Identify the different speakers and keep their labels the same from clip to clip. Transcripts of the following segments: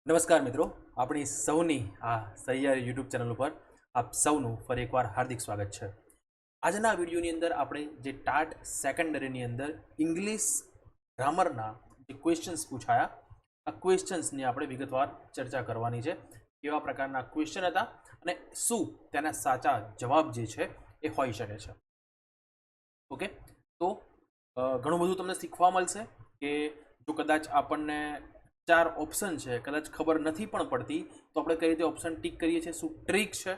Speaker 1: નમસ્કાર મિત્રો, આપણી સૌની આ સહિયારી યુટ્યુબ ચેનલ ઉપર આપ સૌનું ફરી એકવાર હાર્દિક સ્વાગત છે. આજના વિડીયોની અંદર આપણે જે ટાટ સેકન્ડરીની અંદર ઇંગ્લિશ ગ્રામરના જે ક્વેશ્ચન્સ પૂછાયા, આ ક્વેશ્ચન્સની આપણે વિગતવાર ચર્ચા કરવાની છે. કેવા પ્રકારના ક્વેશ્ચન હતા અને શું તેના સાચા જવાબ જે છે એ હોઈ શકે છે. ઓકે, તો ઘણું બધું તમને શીખવા મળશે કે જો કદાચ આપણને 4 ઓપ્શન છે, કદાચ ખબર નથી પણ પડતી તો આપણે કઈ રીતે ઓપ્શન ટીક કરીએ છીએ, શું ટ્રીક છે.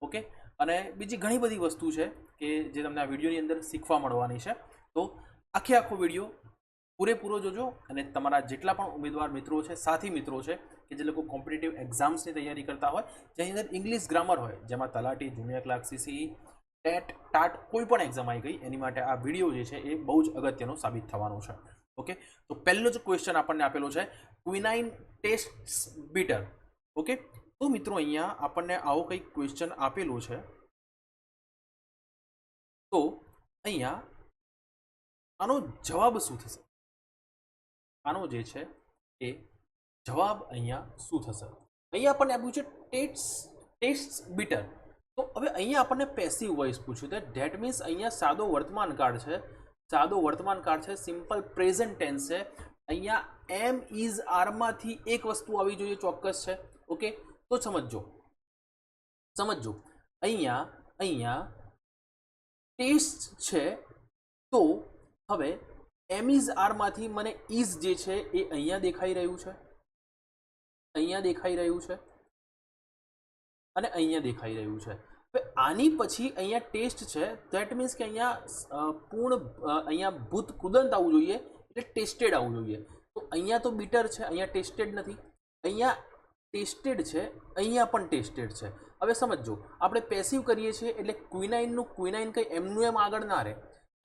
Speaker 1: ઓકે, અને બીજી ઘણી બધી વસ્તુ છે કે જે તમને આ વિડીયોની અંદર શીખવા મળવાની છે. તો આખો વિડીયો પૂરેપૂરો જોજો અને તમારા જેટલા પણ ઉમેદવાર મિત્રો છે, સાથી મિત્રો છે કે જે લોકો કોમ્પિટિટિવ એક્ઝામ્સની તૈયારી કરતા હોય, જેની અંદર ઇંગ્લિશ ગ્રામર હોય, જેમાં તલાટી, junior clerk, CCE, TET, TAT કોઈ પણ એક્ઝામ આવી ગઈ, એની માટે આ વિડીયો જે છે એ બહુ જ અગત્યનો સાબિત થવાનો છે. ઓકે, તો પહેલો જ ક્વેશ્ચન આપણને આપેલો છે, ક્વિનાઇન ટેસ્ટ્સ બીટર. ઓકે, તો મિત્રો અહીંયા આપણને આવો કંઈક ક્વેશ્ચન આપેલું છે. તો અહીંયા આનો જવાબ શું થશે? આનો જે છે એ જવાબ અહીંયા શું થશે? અહીંયા આપણને આપ્યું છે ટેસ્ટ્સ બીટર. તો હવે અહીંયા આપણને પેસિવ વોઇસ પૂછ્યું છે. ધેટ મીન્સ અહીંયા સાદો વર્તમાન કાળ છે, સિમ્પલ પ્રેઝન્ટ ટેન્સ છે. અહીંયા એમ ઇઝ આરમાંથી એક વસ્તુ આવી જોઈએ, ચોક્કસ છે. ઓકે, તો સમજો અહીંયા ટેસ્ટ છે. તો હવે એમ ઇઝ આરમાંથી મને ઇઝ જે છે એ અહીંયા દેખાઈ રહ્યું છે, અને અહીંયા દેખાઈ રહ્યું છે. હવે આની પછી અહીંયા ટેસ્ટ છે. ધેટ મીન્સ કે અહીંયા ભૂત કૃદંત આવવું જોઈએ, એટલે ટેસ્ટેડ આવવું જોઈએ. તો અહીંયા તો બીટર છે, અહીંયા ટેસ્ટેડ નથી. અહીંયા ટેસ્ટેડ છે, અહીંયા પણ ટેસ્ટેડ છે. હવે સમજો, આપણે પેસિવ કરીએ છીએ એટલે ક્વિનાઇન કંઈ એમનું એમ આગળ ના રહે,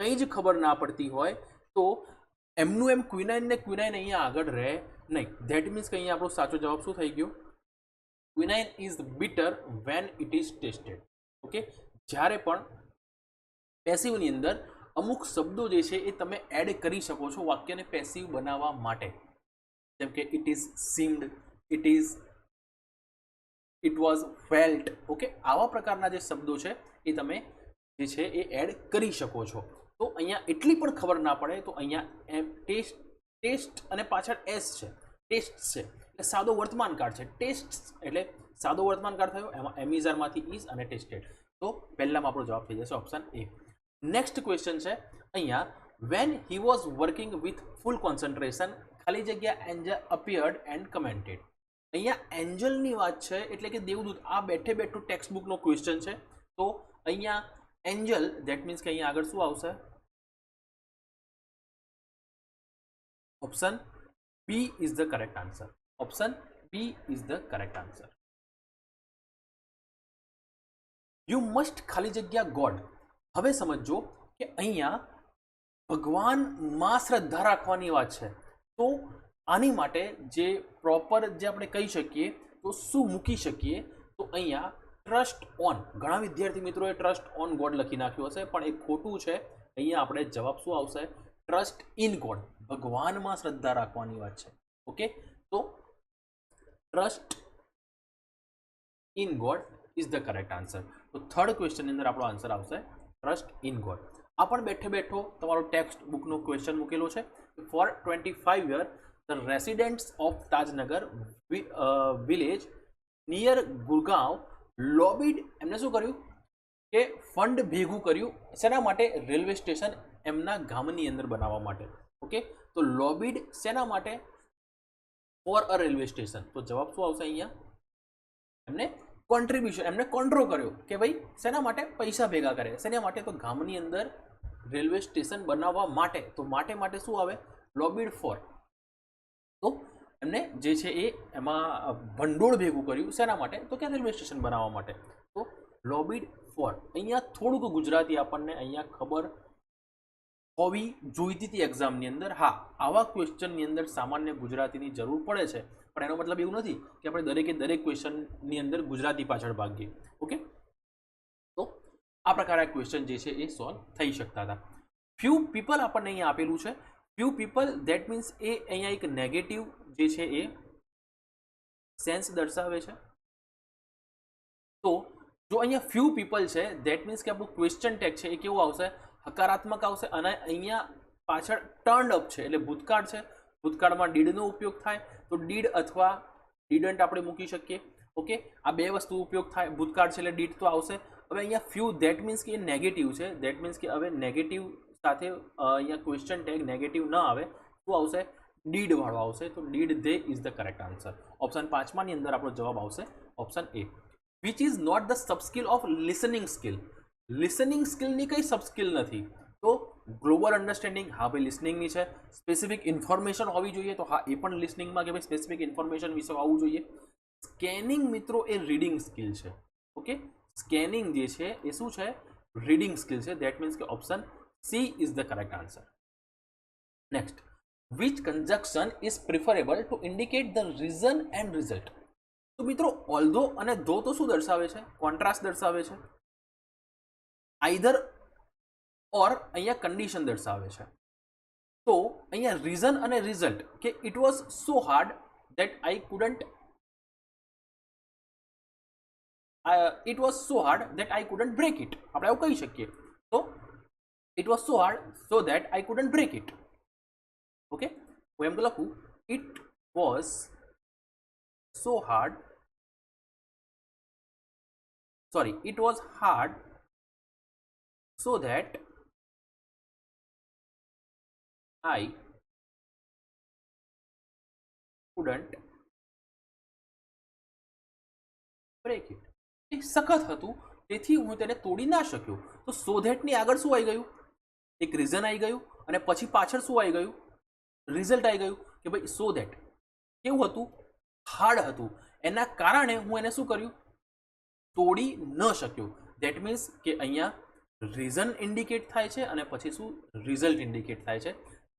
Speaker 1: કંઈ જ ખબર ના પડતી હોય તો એમનું એમ ક્વિનાઇન અહીંયા આગળ રહે નહીં. ધેટ મીન્સ કે અહીંયા આપણો સાચો જવાબ શું થઈ ગયો? Quinine is bitter when it is tested. Okay, જ્યારે પણ પેસિવની અંદર અમુક શબ્દો જે છે એ તમે એડ કરી શકો છો વાક્યને પેસિવ બનાવવા માટે, જેમ કે it is seemed, it was felt. Okay, આવા પ્રકારના જે શબ્દો છે એ તમે જે છે એ એડ કરી શકો છો. તો અહીંયા એટલી પણ ખબર ના પડે તો અહીંયા એમ ટેસ્ટ અને પાછળ એસ છે, ટેસ્ટ છે એટલે સાદો વર્તમાન કાળ છે. ટેસ્ટ એટલે સાદો વર્તમાન કાળ થયો, એમાં એમિઝારમાંથી ઇઝ અને ટેસ્ટેડ. તો પહેલામાં આપણો જવાબ થઈ જશે ઓપ્શન એ. નેક્સ્ટ ક્વેશ્ચન છે અહીંયા, when he was working with full concentration, ખાલી જગ્યા એન્જલ અપિયર્ડ એન્ડ કમેન્ટેડ. અહીંયા એન્જલની વાત છે એટલે કે દેવદૂત. આ બેઠે બેઠું ટેક્સ્ટ બુકનો ક્વેશ્ચન છે. તો અહીંયા એન્જલ, ધેટ મીન્સ કે અહીંયા આગળ શું આવશે? Option B is the correct answer. You must ખાલી જગ્યા ગોડ. હવે સમજો કે અહીંયા ભગવાનમાં શ્રદ્ધા રાખવાની વાત છે. તો આની માટે જે પ્રોપર જે આપણે કહી શકીએ તો શું મૂકી શકીએ? તો અહીંયા ટ્રસ્ટ ઓન. ઘણા વિદ્યાર્થી મિત્રોએ ટ્રસ્ટ ઓન ગોડ લખી નાખ્યું હશે, પણ એ ખોટું છે. અહીંયા આપણે જવાબ શું આવશે? Trust in God. ભગવાનમાં શ્રદ્ધા રાખવાની વાત છે. ઓકે, તો trust in God is the correct answer. તો થર્ડ ક્વેશ્ચનની અંદર આપણો આન્સર આવશે ટ્રસ્ટ ઇન ગોડ. આ પણ બેઠે બેઠો તમારો ટેક્સ્ટ બુકનો ક્વેશ્ચન મૂકેલો છે. For 25 year the residents of Tajnagar village near Gurgaon lobbied. એમને શું કર્યું કે ફંડ ભેગું કર્યું શેના માટે? રેલવે સ્ટેશન એમના ગામની અંદર બનાવવા માટે. ઓકે, તો લોબીડ શેના માટે? For a railway station. તો જવાબ શું આવશે અહીંયા? એમને કોન્ટ્રીબ્યુશન, એમને કોન્ટ્રો કર્યો કે ભાઈ શેના માટે? પૈસા ભેગા કરે. શેના માટે? તો ગામની અંદર રેલવે સ્ટેશન બનાવવા માટે. તો માટે શું આવે? લોબીડ ફોર. તો એમને જે છે એ એમાં ભંડોળ ભેગું કર્યું શેના માટે? તો કે રેલવે સ્ટેશન બનાવવા માટે. તો લોબીડ ફોર. અહીંયા થોડુંક ગુજરાતી આપણને અહીંયા ખબર હોવી જોઈતી હતી એક્ઝામની અંદર. હા, આવા ક્વેશ્ચનની અંદર સામાન્ય ગુજરાતીની જરૂર પડે છે, પણ એનો મતલબ એવું નથી કે આપણે દરેક ક્વેશ્ચનની અંદર ગુજરાતી પાછળ ભાગીએ. ઓકે, તો આ પ્રકારે ક્વેશ્ચન જે છે એ સોલ્વ થઈ શકતા હતા. ફ્યુ પીપલ આપણને અહીંયા આપેલું છે. ફ્યુ પીપલ, ધેટ મીન્સ એ અહીંયા એક નેગેટિવ જે છે એ સેન્સ દર્શાવે છે. તો જો અહીંયા ફ્યુ પીપલ છે ધેટ મીન્સ કે આપણું ક્વેશ્ચન ટેગ છે એ કેવું આવશે, હકારાત્મક આવશે. અને અહીંયા પાછળ ટર્ન્ડ અપ છે એટલે ભૂતકાળ છે, ભૂતકાળમાં ડીડનો ઉપયોગ થાય તો ડીડ અથવા ડીડન્ટ આપણે મૂકી શકીએ. ઓકે, આ બે વસ્તુ ઉપયોગ થાય, ભૂતકાળ છે એટલે ડીડ તો આવશે. હવે અહીંયા ફ્યુ ધેટ મીન્સ કે એ નેગેટિવ છે, ધેટ મીન્સ કે હવે નેગેટિવ સાથે અહીંયા ક્વેશ્ચન ટેગ નેગેટિવ ન આવે, શું આવશે, ડીડ વાળો આવશે. તો did they is the correct answer. Option 5 ની અંદર આપણો જવાબ આવશે option A. Which is not the sub skill of listening skill. Listening સ્કિલની કઈ સબ સ્કિલ નથી, તો ગ્લોબલ અન્ડરસ્ટેન્ડિંગ, હા ભાઈ લિસનિંગની છે. સ્પેસિફિક ઇન્ફોર્મેશન હોવી જોઈએ, તો હા એ પણ લિસનિંગમાં કે ભાઈ સ્પેસિફિક ઇન્ફોર્મેશન વિશે હોવું જોઈએ. સ્કેનિંગ મિત્રો એ રીડિંગ સ્કિલ છે. ઓકે, સ્કેનિંગ જે છે એ શું છે, રીડિંગ સ્કિલ છે. ધેટ મીન્સ કે option C is the correct answer. Next, which conjunction is preferable to indicate the reason and result. તો મિત્રો ઓલ્ધો અને ધો તો શું દર્શાવે છે, કોન્ટ્રાસ્ટ દર્શાવે છે. આઈધર ઓર અહીંયા કન્ડિશન દર્શાવે છે. તો અહીંયા રીઝન અને રિઝલ્ટ કે it was so hard that I couldn't it was so hard that I couldn't break it. આપણે આવું કહી શકીએ. તો it was so hard so that I couldn't break it. Okay, હું એમ તો લખું, it was so hard, sorry, it was hard so that I couldn't break it. સખત હતું તેથી હું તેને તોડી ના શક્યો. તો સો ધેટની આગળ શું આવી ગયું, એક રીઝન આવી ગયું અને પછી પાછળ શું આવી ગયું, રિઝલ્ટ આવી ગયું કે ભાઈ સો ધેટ કેવું હતું, હાર્ડ હતું, એના કારણે હું એને શું કર્યું, તોડી ન શક્યો. ધેટ મીન્સ કે અહીંયા રીઝન ઇન્ડિકેટ થાય છે અને પછી શું, રિઝલ્ટ ઇન્ડિકેટ થાય છે.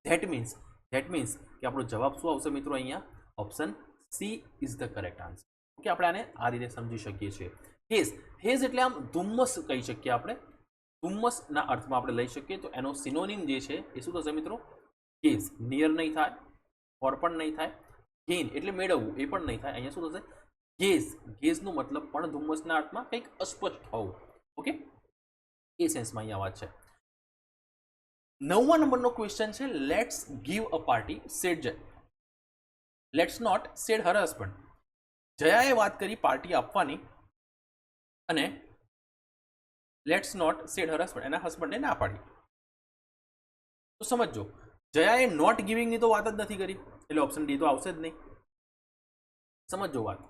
Speaker 1: ધેટ મીન્સ કે આપણો જવાબ શું આવશે મિત્રો, અહીંયા option C is the correct answer. Okay, આપણે આને આ રીતે સમજી શકીએ છીએ. હેઝ એટલે આમ ધુમ્મસ કહી શકીએ આપણે, ધુમ્મસના અર્થમાં આપણે લઈ શકીએ. તો એનો સિનોનિમ જે છે એ શું થશે મિત્રો, ગેઝ. નિયર નહીં થાય, ઓર પણ નહીં થાય, ગેઇન એટલે મેળવવું એ પણ નહીં થાય. અહીંયા શું થશે, ગેઝનો મતલબ પણ ધુમ્મસના અર્થમાં કંઈક અસ્પષ્ટ હોવું. ઓકે, એ સેન્સમાં અહીંયા વાત છે. 9મા નંબરનો ક્વેશ્ચન છે, let's give a party said Jaya. Let's not said her husband. જયાએ વાત કરી પાર્ટી આપવાની અને let's not said her husband, એના હસબન્ડે ના પાડી. તો સમજો, જયાએ નોટ ગિવિંગની તો વાત જ નથી કરી એટલે ઓપ્શન ડી તો આવશે જ નહીં. સમજો વાત,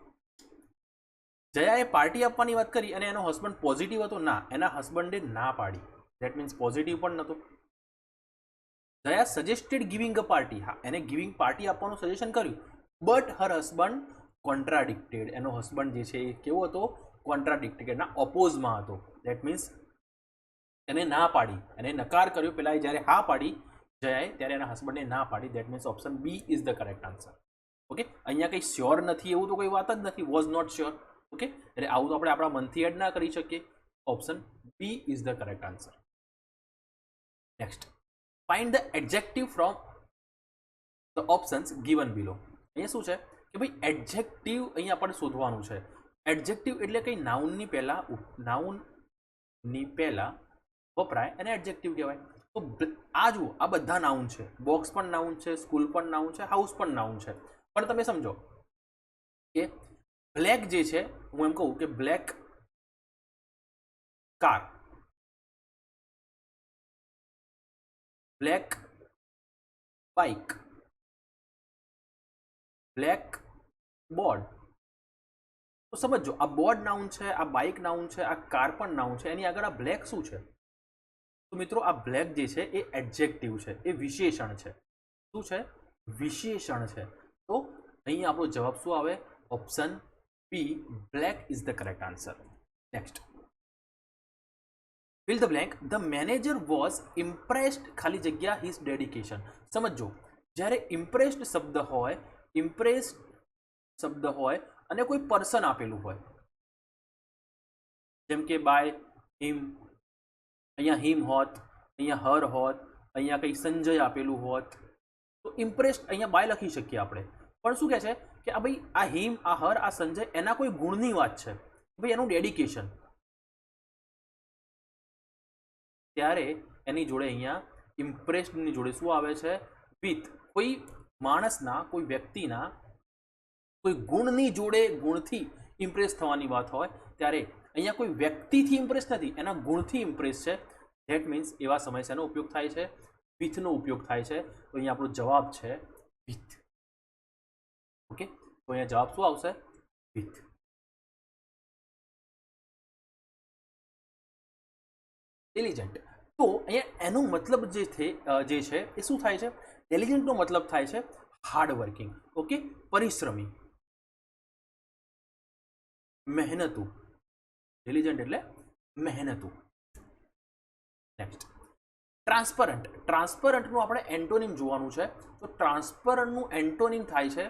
Speaker 1: જયાએ પાર્ટી આપવાની વાત કરી અને એનો હસબન્ડ પોઝિટિવ હતો, ના, એના હસબન્ડે ના પાડી. ધેટ મીન્સ પોઝિટિવ પણ નહોતો. જયા સજેસ્ટેડ ગિવિંગ અ પાર્ટી, હા એને ગિવિંગ પાર્ટી આપવાનું સજેશન કર્યું, બટ હર હસબન્ડ કોન્ટ્રાડિક્ટેડ. એનો હસબન્ડ જે છે એ કેવો હતો, કોન્ટ્રાડિક્ટેડના ઓપોઝમાં હતો. ધેટ મીન્સ એને ના પાડી, એને નકાર કર્યો. પહેલાં જ્યારે હા પાડી જયાએ ત્યારે એના હસબન્ડે ના પાડી. That means option B is the correct answer. Okay, અહીંયા કંઈ શ્યોર નથી એવું તો કોઈ વાત જ નથી, વોઝ નોટ શ્યોર. ઓકે, એટલે આવું તો આપણે આપણા મનથી એડ ના કરી શકીએ. Option B is the correct answer. Next, find the adjective from the options given below. અહીંયા શું છે કે ભાઈ એડજેક્ટિવ અહીંયા આપણે શોધવાનું છે. એડજેક્ટિવ એટલે કંઈ નાઉનની પહેલાં વપરાય એને એડજેક્ટિવ કહેવાય. તો આ જુઓ, આ બધા નાઉન છે. બોક્સ પણ નાઉન છે, સ્કૂલ પણ નાઉન છે, હાઉસ પણ નાઉન છે. પણ તમે સમજો કે બ્લેક જે છે, હું એમ કહું કે black car, black bike, black board. તો સમજો, આ બોર્ડ નાઉન છે, આ બાઇક નાઉન છે, આ કાર પણ નાઉન છે, એની આગળ આ બ્લેક શું છે? તો મિત્રો આ બ્લેક જે છે એ એડજેક્ટિવ છે, એ વિશેષણ છે. શું છે? વિશેષણ છે. તો અહીં આપણો જવાબ શું આવે? Option B, black is the correct answer. Next, fill the blank. The manager was impressed ખાલી જગ્યા his dedication. સમજો, જ્યારે impressed શબ્દ હોય અને કોઈ પર્સન આપેલું હોય, જેમ કે બાય હિમ, અહીંયા હિમ હોત, અહીંયા હર હોત, અહીંયા કંઈ સંજય આપેલું હોત, તો ઇમ્પ્રેસ્ડ અહીંયા બાય લખી શકીએ આપણે. પણ શું કહે છે કે આ ભાઈ આ હિમ, આ હર, આ સંજય એના કોઈ ગુણની વાત છે, ભાઈ એનું ડેડિકેશન, ત્યારે એની જોડે અહીંયા ઇમ્પ્રેસ્ડની જોડે શું આવે છે? વિથ. કોઈ માણસના, કોઈ વ્યક્તિના કોઈ ગુણની જોડે ગુણથી ઇમ્પ્રેસ થવાની વાત હોય ત્યારે અહીંયા કોઈ વ્યક્તિથી ઇમ્પ્રેસ નથી, એના ગુણથી ઇમ્પ્રેસ છે. ધેટ મીન્સ એવા સમય શેનો ઉપયોગ થાય છે? વિથનો ઉપયોગ થાય છે. તો અહીંયા આપણો જવાબ છે વિથ. ઓકે, તો અહીંયા જવાબ શું આવશે? વિથ. ઇન્ટેલિજન્ટ. તો અહીંયા એનો મતલબ જે છે એ શું થાય છે? ઇન્ટેલિજન્ટનો મતલબ થાય છે હાર્ડ વર્કિંગ. ઓકે, પરિશ્રમી, મહેનતુ. ઇન્ટેલિજન્ટ એટલે મહેનતુ. Next, transparent. ટ્રાન્સપરન્ટનું આપણે એન્ટોનિમ જોવાનું છે. તો ટ્રાન્સપરન્ટનું એન્ટોનિમ થાય છે,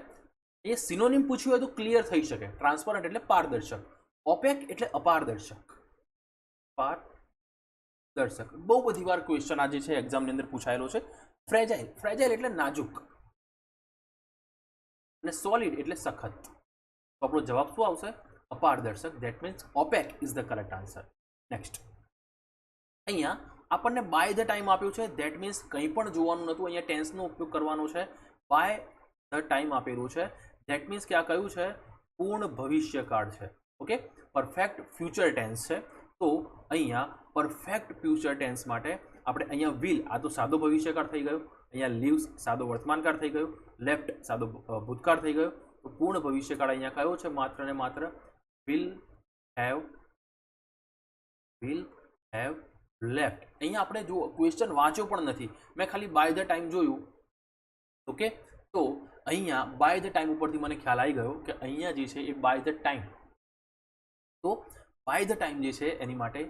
Speaker 1: એ સિનોનિમ પૂછ્યું હોય તો ક્લિયર થઈ શકે. ટ્રાન્સપરન્ટ એટલે પારદર્શક, ઓપેક એટલે અપારદર્શક. પારદર્શક બહુ બધી વાર ક્વેશ્ચન આજે છે એક્ઝામની અંદર પૂછાયેલો છે. ફ્રેજાઇલ. ફ્રેજાઇલ એટલે નાજુક, અને સોલિડ એટલે સખત. તો આપણો જવાબ શું આવશે? અપારદર્શક. That means opaque is the correct answer. Next, અહીંયા આપણને બાય ધ ટાઈમ આપ્યું છે. ધેટ મીન્સ કંઈ પણ જોવાનું નહોતું, અહીંયા ટેન્સનો ઉપયોગ કરવાનો છે. બાય ધ ટાઈમ આપેલું છે. ધેટ મીન્સ કે આ કયું છે? પૂર્ણ ભવિષ્યકાળ છે. ઓકે, પરફેક્ટ ફ્યુચર ટેન્સ છે. તો અહીંયા પરફેક્ટ ફ્યુચર ટેન્સ માટે આપણે અહીંયા વિલ, આ તો સાદો ભવિષ્યકાળ થઈ ગયો. અહીંયા લીવ્સ સાદો વર્તમાનકાળ થઈ ગયો. લેફ્ટ સાદો ભૂતકાળ થઈ ગયો. તો પૂર્ણ ભવિષ્યકાળ અહીંયા કયો છે? માત્ર ને માત્ર વિલ હેવ લેફ્ટ. અહીંયા આપણે જો ક્વેશ્ચન વાંચ્યો પણ નથી, મેં ખાલી બાય ધ ટાઈમ જોયું. ઓકે, તો અહીંયા બાય ધ ટાઈમ ઉપરથી મને ખ્યાલ આવી ગયો કે અહીંયા જે છે એ બાય ધ ટાઈમ. તો બાય ધ ટાઈમ જે છે એની માટે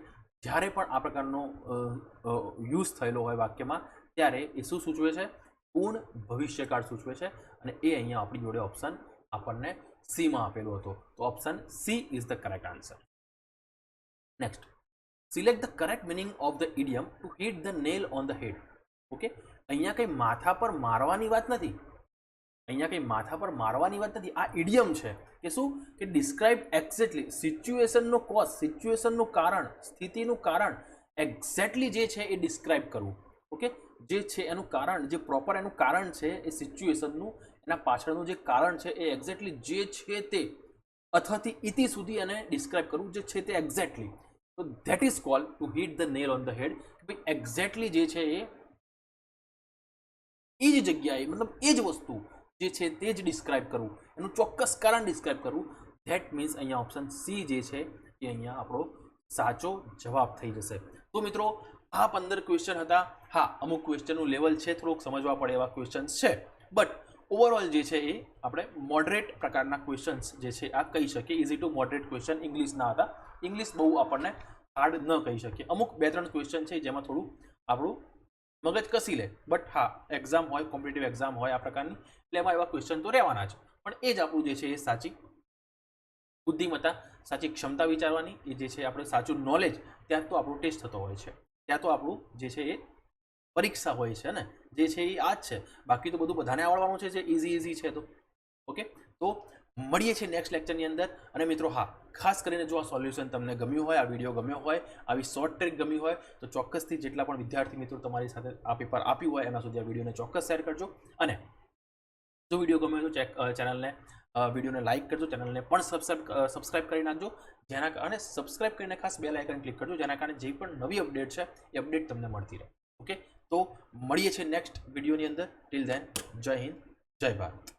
Speaker 1: જ્યારે પણ આ પ્રકારનો યુઝ થયેલો હોય વાક્યમાં ત્યારે એ શું સૂચવે છે? પૂર્ણ ભવિષ્યકાળ સૂચવે છે. અને એ અહીંયા આપણી જોડે ઓપ્શન આપણને સીમાં આપેલો હતો. તો option C is the correct answer. Next, select the correct meaning of the idiom to hit the nail on the head. Okay, અહીંયા કંઈ માથા પર મારવાની વાત નથી. અહીંયા કંઈ માથા પર મારવાની વાત નથી. આ ઇડિયમ છે કે શું? કે ડિસ્ક્રાઇબ એક્ઝેક્ટલી સિચ્યુએશનનો કોઝ, સિચ્યુએશનનું કારણ, સ્થિતિનું કારણ એક્ઝેક્ટલી જે છે એ ડિસ્ક્રાઇબ કરવું. ઓકે, જે છે એનું કારણ, જે પ્રોપર એનું કારણ છે એ સિચ્યુએશનનું, એના પાછળનું જે કારણ છે એ એક્ઝેક્ટલી જે છે તે અથવાથી ઇતિ સુધી એને ડિસ્ક્રાઇબ કરવું, જે છે તે એક્ઝેક્ટલી. તો that is called to hit the nail on the head. ભાઈ એક્ઝેક્ટલી જે છે એ જ જગ્યાએ, મતલબ એ જ વસ્તુ જે છે તે જ ડિસ્ક્રાઇબ કરવું, એનું ચોક્કસ કારણ ડિસ્ક્રાઇબ કરવું. ધેટ મીન્સ અહીંયા ઓપ્શન સી જે છે એ અહીંયા આપણો સાચો જવાબ થઈ જશે. તો મિત્રો આ 15 ક્વેશ્ચન હતા. હા, અમુક ક્વેશ્ચનનું લેવલ છે, થોડુંક સમજવા પડે એવા ક્વેશ્ચન્સ છે, બટ ઓવરઓલ જે છે એ આપણે મોડરેટ પ્રકારના ક્વેશ્ચન્સ જે છે આ કહી શકીએ. ઇઝી ટુ મોડરેટ ક્વેશ્ચન ઇંગ્લિશના હતા. ઇંગ્લિશ બહુ આપણને હાર્ડ ન કહી શકીએ. અમુક 2-3 ક્વેશ્ચન છે જેમાં થોડું આપણું મગજ કસી લે, બટ હા, એક્ઝામ હોય, કોમ્પિટિટિવ એક્ઝામ હોય આ પ્રકારની, એટલે એમાં એવા ક્વેશ્ચન તો રહેવાના જ. પણ એ જ આપણું જે છે એ સાચી બુદ્ધિમત્તા, સાચી ક્ષમતા વિચારવાની, એ જે છે આપણે સાચું નોલેજ, ત્યાં તો આપણું ટેસ્ટ થતો હોય છે, ત્યાં તો આપણું જે છે એ પરીક્ષા હોય છે ને, જે છે એ આ જ છે. બાકી તો બધું બધાને આવડવાનું છે, જે ઇઝી છે. તો ઓકે, તો મળીએ છીએ નેક્સ્ટ લેક્ચરની અંદર. અને મિત્રો હા, ખાસ કરીને જો આ સોલ્યુશન તમને ગમ્યું હોય, આ વિડીયો ગમ્યો હોય, આવી શોર્ટ ટ્રીક ગમી હોય, તો ચોક્કસથી જેટલા પણ વિદ્યાર્થી મિત્રો તમારી સાથે આ પેપર આપ્યું હોય એના સુધી આ વિડીયોને ચોક્કસ શેર કરજો. અને જો વિડીયો ગમ્યો હોય તો ચેનલને વિડીયોને લાઇક કરજો, ચેનલને પણ સબસ્ક્રાઇબ કરી નાખજો, જેના કારણે સબસ્ક્રાઇબ કરીને ખાસ બેલ આઇકન ક્લિક કરજો, જેના કારણે જે પણ નવી અપડેટ છે એ અપડેટ તમને મળતી રહે. ઓકે, તો મળીએ છીએ નેક્સ્ટ વિડીયોની અંદર. ટિલ ધેન, જય હિન્દ, જય ભારત.